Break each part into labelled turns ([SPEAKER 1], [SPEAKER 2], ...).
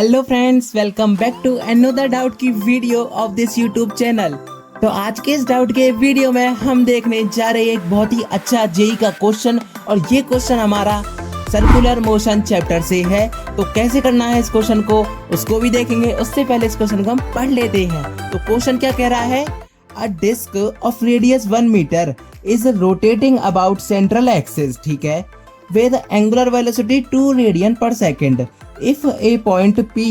[SPEAKER 1] Hello friends, welcome back to another doubt की video of this YouTube channel. तो आज के इस डाउट के वीडियो में हम देखने जा रहे हैं एक बहुत ही अच्छा जेई का क्वेश्चन, और ये क्वेश्चन हमारा सर्कुलर मोशन चैप्टर से है। तो कैसे करना है इस क्वेश्चन को, उसको भी देखेंगे। उससे पहले इस क्वेश्चन को हम पढ़ लेते हैं। तो क्वेश्चन क्या कह रहा है, a disc of radius 1 metre is rotating about central axis, ठीक है, with angular velocity 2 radian per second. If a point P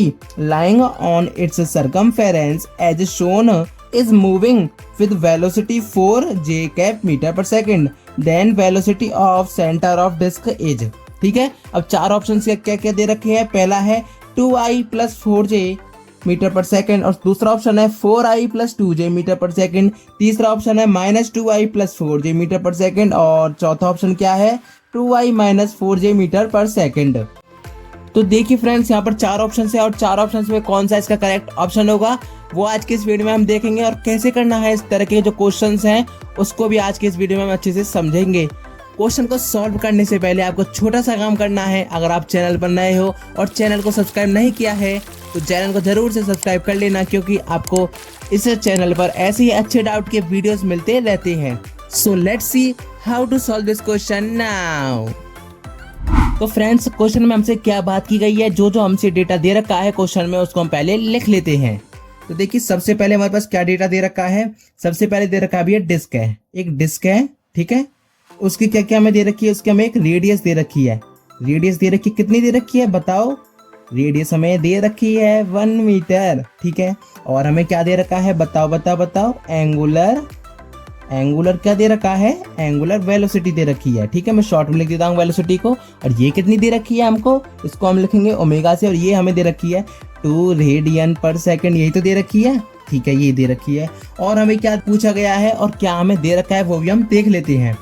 [SPEAKER 1] lying on its circumference as shown is moving with velocity 4 j cap meter per second, then velocity of center of disk is, ठीक है। अब चार option क्या क्या दे रखे हैं। पहला है 2i plus 4j meter per second, और दूसरा ऑप्शन है 4i plus 2j meter per second, तीसरा ऑप्शन है minus 2i plus 4j meter per second, और चौथा ऑप्शन क्या है 2i minus 4j meter per second. तो देखिए फ्रेंड्स, यहाँ पर चार ऑप्शन है, और चार ऑप्शन में कौन सा इसका करेक्ट ऑप्शन होगा वो आज के इस वीडियो में हम देखेंगे, और कैसे करना है इस तरह के जो क्वेश्चंस हैं उसको भी आज के इस वीडियो में हम अच्छे से समझेंगे। क्वेश्चन को सॉल्व करने से पहले आपको छोटा सा काम करना है। अगर आप चैनल पर नए हो और चैनल को सब्सक्राइब नहीं किया है तो चैनल को जरूर से सब्सक्राइब कर लेना, क्योंकि आपको इस चैनल पर ऐसे ही अच्छे डाउट के वीडियोस मिलते रहते हैं। So let's see how to solve this question now. तो फ्रेंड्स, क्वेश्चन में हमसे क्या बात की गई है, जो हमसे डेटा दे रखा है क्वेश्चन में उसको हम पहले लिख लेते हैं। तो देखिए, सबसे पहले हमारे पास क्या डेटा दे रखा है। सबसे पहले दे रखा है डिस्क है, एक डिस्क है, ठीक है। उसकी क्या क्या हमें दे रखी है, उसकी हमें एक रेडियस दे रखी है। रेडियस दे रखी है, कितनी दे रखी है बताओ। रेडियस हमें दे रखी है 1 मीटर, ठीक है। और हमें क्या दे रखा है, बताओ बताओ बताओ। एंगुलर क्या दे रखा है, एंगुलर वेलोसिटी दे रखी है, ठीक है। मैं शॉर्ट में लिख देता हूँ वेलोसिटी को। और ये कितनी दे रखी है हमको, इसको हम लिखेंगे ओमेगा से, और ये हमें दे रखी है 2 रेडियन पर सेकेंड, यही तो दे रखी है, ठीक है, ये दे रखी है। और हमें क्या पूछा गया है और क्या हमें दे रखा है वो भी हम देख लेते हैं।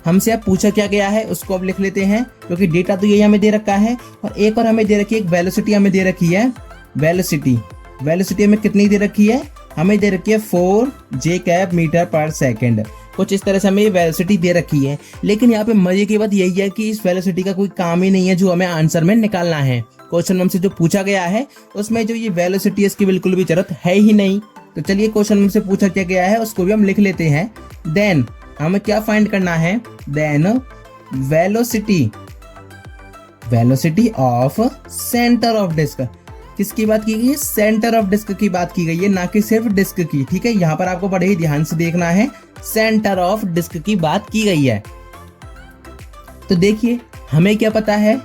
[SPEAKER 1] हमसे अब पूछा क्या गया है उसको अब लिख लेते हैं, क्योंकि डेटा तो यही हमें दे रखा है। और एक और हमें दे रखी है, एक वेलोसिटी हमें दे रखी है। वेलोसिटी हमें कितनी दे रखी है, हमें दे रखी है 4 j cap metre per second. कुछ इस तरह से हमें वेलोसिटी दे रखी है। लेकिन यहाँ पे मजे की बात यही है कि इस वेलोसिटी का कोई काम ही नहीं है जो हमें आंसर में निकालना है। क्वेश्चन में हमसे जो पूछा गया है उसमें जो ये वेलोसिटी है इसकी बिल्कुल भी जरूरत है ही नहीं। तो चलिए, क्वेश्चन में से पूछा क्या गया है उसको भी हम लिख लेते हैं। देन हमें क्या फाइंड करना है, then velocity of centre of disc. किसकी बात की गई है, सेंटर ऑफ डिस्क की बात की गई है, ना कि सिर्फ डिस्क की, ठीक है। यहाँ पर आपको बड़े ही ध्यान से देखना है, सेंटर ऑफ डिस्क की बात की गई है। तो देखिए, हमें क्या पता है,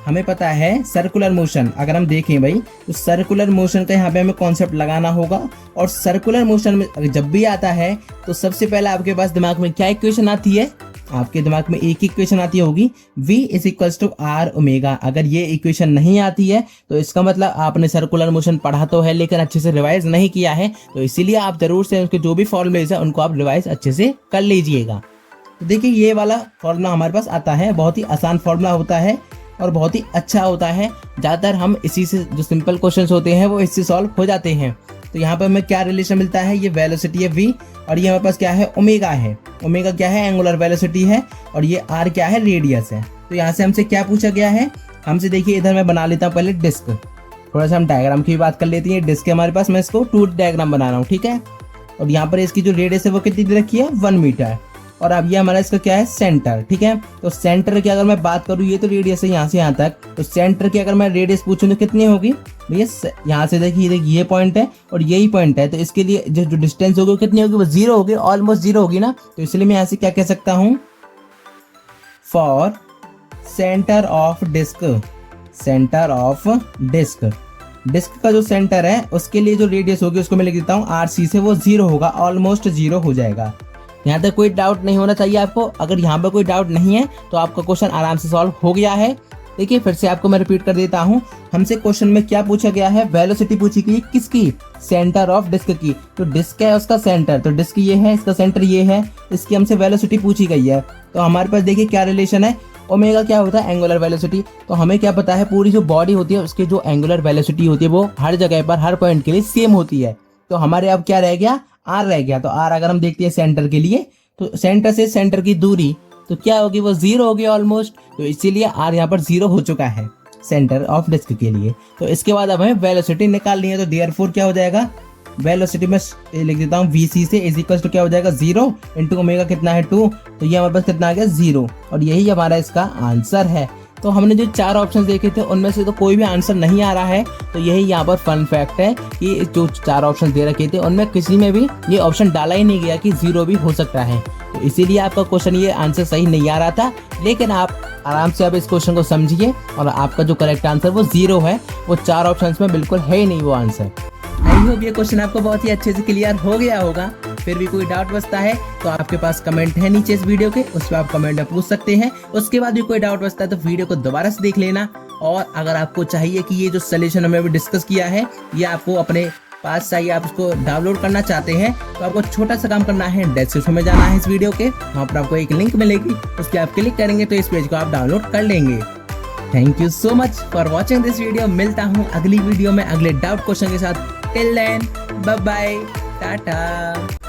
[SPEAKER 1] हमें पता है सर्कुलर मोशन। अगर हम देखें भाई, तो सर्कुलर मोशन का यहाँ पे हमें कॉन्सेप्ट लगाना होगा। और सर्कुलर मोशन में जब भी आता है तो सबसे पहले आपके पास दिमाग में क्या इक्वेशन आती है, आपके दिमाग में एक इक्वेशन आती होगी, v is equals to r omega. अगर ये इक्वेशन नहीं आती है तो इसका मतलब आपने सर्कुलर मोशन पढ़ा तो है लेकिन अच्छे से रिवाइज नहीं किया है। तो इसीलिए आप जरूर से उसके जो भी फॉर्मूलेज है उनको आप रिवाइज अच्छे से कर लीजिएगा। तो देखिए, ये वाला फॉर्मूला हमारे पास आता है, बहुत ही आसान फॉर्मूला होता है और बहुत ही अच्छा होता है। ज़्यादातर हम इसी से जो सिंपल क्वेश्चंस होते हैं वो इससे सॉल्व हो जाते हैं। तो यहाँ पर हमें क्या रिलेशन मिलता है, ये वेलोसिटी है v, और ये हमारे पास क्या है, ओमेगा है। ओमेगा क्या है, एंगुलर वेलोसिटी है, और ये r क्या है, रेडियस है। तो यहाँ से हमसे क्या पूछा गया है, हमसे देखिए इधर मैं बना लेता हूँ पहले डिस्क। थोड़ा सा हम डायग्राम की भी बात कर लेते हैं। डिस्क है हमारे पास, मैं इसको 2 डायग्राम बना रहा हूँ, ठीक है। और यहाँ पर इसकी जो रेडियस है वो कितनी दे रखी है, 1 मीटर। और अब ये हमारा इसका क्या है, सेंटर, ठीक है। तो सेंटर की अगर मैं बात करूँ, ये तो रेडियस है यहाँ से यहाँ तक, तो सेंटर की अगर मैं रेडियस पूछूँ तो कितनी होगी भैया, यहाँ से देखिए ये पॉइंट है और यही पॉइंट है, तो इसके लिए जो डिस्टेंस होगी वो कितनी होगी, वो 0 होगी, ऑलमोस्ट 0 होगी ना। तो इसलिए मैं यहाँ से क्या कह सकता हूँ, for centre of disc, disc का जो सेंटर है उसके लिए जो रेडियस होगी उसको मैं लिख देता हूँ RC से, वो 0 होगा, ऑलमोस्ट 0 हो जाएगा। यहाँ तक कोई डाउट नहीं होना चाहिए आपको। अगर यहाँ पर कोई डाउट नहीं है तो आपका क्वेश्चन आराम से सॉल्व हो गया है। देखिए, फिर से आपको मैं रिपीट कर देता हूँ। हमसे क्वेश्चन में क्या पूछा गया है, वेलोसिटी पूछी गई किसकी, सेंटर ऑफ डिस्क की। तो डिस्क है उसका सेंटर, तो डिस्क ये है, इसका सेंटर ये है, इसकी हमसे वेलोसिटी पूछी गई है। तो हमारे पास देखिए क्या रिलेशन है, ओमेगा क्या होता है, एंगुलर वेलोसिटी। तो हमें क्या पता है, पूरी जो बॉडी होती है उसकी जो एंगुलर वेलोसिटी होती है वो हर जगह पर हर पॉइंट के लिए सेम होती है। तो हमारे अब क्या रह गया, r रह गया। तो r अगर हम देखते हैं सेंटर के लिए, तो सेंटर से सेंटर की दूरी तो क्या होगी, वो 0 होगी ऑलमोस्ट। तो इसीलिए r यहाँ पर 0 हो चुका है। सेंटर ऑफ डिस्क के लिए। तो इसके बाद अब हमें वेलोसिटी निकालनी है, तो देयरफॉर क्या हो जाएगा, वेलोसिटी में लिख देता हूँ VC से इज इक्वल टू क्या हो जाएगा 0 इंटू ओमेगा कितना है 2, तो ये हमारे पास कितना आ गया 0, और यही हमारा इसका आंसर है। तो हमने जो 4 ऑप्शन देखे थे उनमें से तो कोई भी आंसर नहीं आ रहा है, तो यही यहाँ पर फन फैक्ट है कि जो 4 ऑप्शन दे रखे थे उनमें किसी में भी ये ऑप्शन डाला ही नहीं गया कि 0 भी हो सकता है। तो इसीलिए आपका क्वेश्चन ये आंसर सही नहीं आ रहा था, लेकिन आप आराम से अब इस क्वेश्चन को समझिए और आपका जो करेक्ट आंसर वो 0 है, वो 4 ऑप्शन में बिल्कुल है ही नहीं वो आंसर। आई होप ये क्वेश्चन आपको बहुत ही अच्छे से क्लियर हो गया होगा। फिर भी कोई डाउट बचता है तो आपके पास कमेंट है नीचे इस वीडियो के, उस पर आप कमेंट में पूछ सकते हैं। उसके बाद भी कोई डाउट बचता है तो वीडियो को दोबारा से देख लेना। और अगर आपको चाहिए कि ये जो सोल्यूशन हमने अभी डिस्कस किया है ये आपको अपने पास चाहिए, आप उसको डाउनलोड करना चाहते हैं, तो आपको छोटा सा काम करना है, डिस्क्रिप्शन में जाना है इस वीडियो के, वहाँ पर आपको एक लिंक मिलेगी, उस पर आप क्लिक करेंगे तो इस पेज को आप डाउनलोड कर लेंगे। Thank you so much for watching this video. मिलता हूँ अगली वीडियो में अगले डाउट क्वेश्चन के साथ। Till then bye bye, Tata.